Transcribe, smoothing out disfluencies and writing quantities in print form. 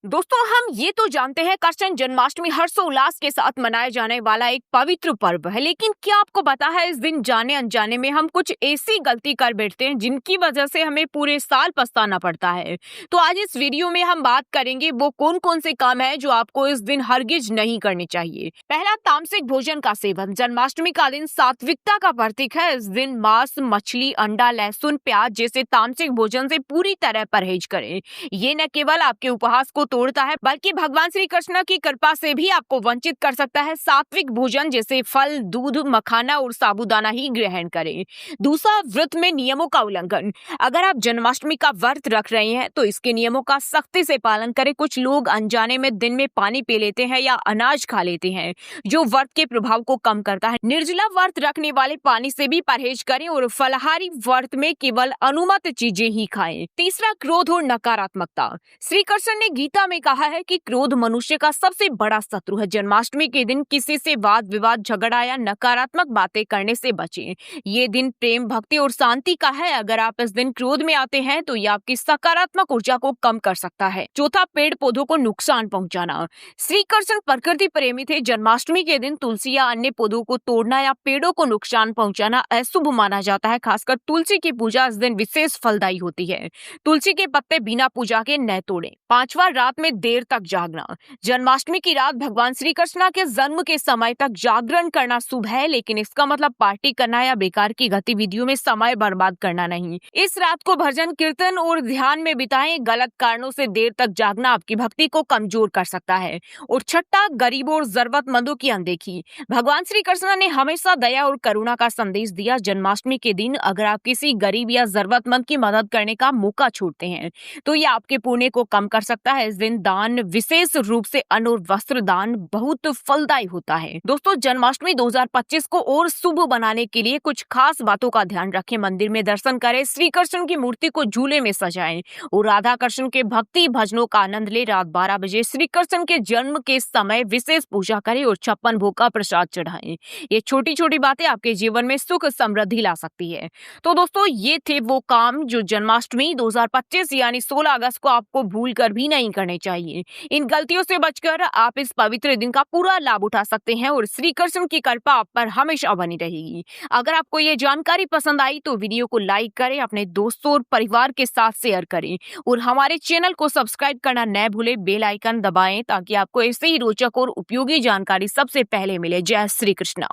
दोस्तों, हम ये तो जानते हैं कृष्ण जन्माष्टमी हर्षोल्लास के साथ मनाया जाने वाला एक पवित्र पर्व है, लेकिन क्या आपको पता है इस दिन जाने अनजाने में हम कुछ ऐसी गलती कर बैठते हैं जिनकी वजह से हमें पूरे साल पछताना पड़ता है। तो आज इस वीडियो में हम बात करेंगे वो कौन कौन से काम है जो आपको इस दिन हरगिज नहीं करने चाहिए। पहला, तामसिक भोजन का सेवन। जन्माष्टमी का दिन सात्विकता का प्रतीक है। इस दिन मांस, मछली, अंडा, लहसुन, प्याज जैसे तामसिक भोजन से पूरी तरह परहेज करें। ये न केवल आपके उपहास को तोड़ता है बल्कि भगवान श्री कृष्ण की कृपा से भी आपको वंचित कर सकता है। सात्विक भोजन जैसे फल, दूध, मखाना और साबूदाना ही ग्रहण करें। दूसरा, व्रत में नियमों का उल्लंघन। अगर आप जन्माष्टमी का व्रत रख रहे हैं तो इसके नियमों का सख्ती से पालन करें। कुछ लोग अनजाने में दिन में पानी पी लेते हैं या अनाज खा लेते हैं, जो व्रत के प्रभाव को कम करता है। निर्जला व्रत रखने वाले पानी से भी परहेज करें और फलाहारी व्रत में केवल अनुमत चीजें ही खाएं। तीसरा, क्रोध और नकारात्मकता। श्री कृष्ण ने गीता में कहा है कि क्रोध मनुष्य का सबसे बड़ा शत्रु है। जन्माष्टमी के दिन किसी से वाद विवाद, झगड़ा या नकारात्मक बातें करने से बचें। ये दिन प्रेम, भक्ति और शांति का है। अगर आप इस दिन क्रोध में आते हैं तो ये आपकी सकारात्मक ऊर्जा को कम कर सकता है। चौथा, पेड़ पौधों को नुकसान पहुंचाना। श्री कृष्ण प्रकृति प्रेमी थे। जन्माष्टमी के दिन तुलसी या अन्य पौधों को तोड़ना या पेड़ों को नुकसान पहुंचाना अशुभ माना जाता है। खासकर तुलसी की पूजा इस दिन विशेष फलदायी होती है। तुलसी के पत्ते बिना पूजा के न तोड़ें। पांचवा, रात में देर तक जागना। जन्माष्टमी की रात भगवान श्री कृष्ण के जन्म के समय तक जागरण करना शुभ है, लेकिन इसका मतलब पार्टी करना या बेकार की गतिविधियों में समय बर्बाद करना नहीं। इस रात को भजन, कीर्तन और ध्यान में बिताएं। गलत कारणों से देर तक जागना आपकी भक्ति को कमजोर कर सकता है। और छठा, गरीबों और जरूरतमंदों की अनदेखी। भगवान श्री कृष्ण ने हमेशा दया और करुणा का संदेश दिया। जन्माष्टमी के दिन अगर आप किसी गरीब या जरूरतमंद की मदद करने का मौका छोड़ते हैं तो ये आपके पुण्य को कम कर सकता है। इस दिन दान, विशेष रूप से अन्न और वस्त्र दान, बहुत फलदायी होता है। दोस्तों, जन्माष्टमी 2025 को और शुभ बनाने के लिए कुछ खास बातों का ध्यान रखें। मंदिर में दर्शन करें, श्री कृष्ण की मूर्ति को झूले में सजाएं और राधा कृष्ण के भक्ति भजनों का आनंद ले। रात 12 बजे श्री कृष्ण के जन्म के समय विशेष पूजा करें और 56 भोग का प्रसाद चढ़ाएं। ये छोटी छोटी बातें आपके जीवन में सुख समृद्धि ला सकती है। तो दोस्तों, ये थे वो काम जो जन्माष्टमी 2025 यानी 16 अगस्त को आपको भूल कर भी नहीं करने चाहिए। इन गलतियों से बचकर आप इस पवित्र दिन का पूरा लाभ उठा सकते हैं और श्री कृष्ण की कृपा आप पर हमेशा बनी रहेगी। अगर आपको ये जानकारी पसंद आई तो वीडियो को लाइक करें, अपने दोस्तों और परिवार के साथ शेयर करें और हमारे चैनल को सब्सक्राइब करना न भूलें। बेल आइकन दबाएं ताकि आपको ऐसे ही रोचक और उपयोगी जानकारी सबसे पहले मिले। जय श्री कृष्ण।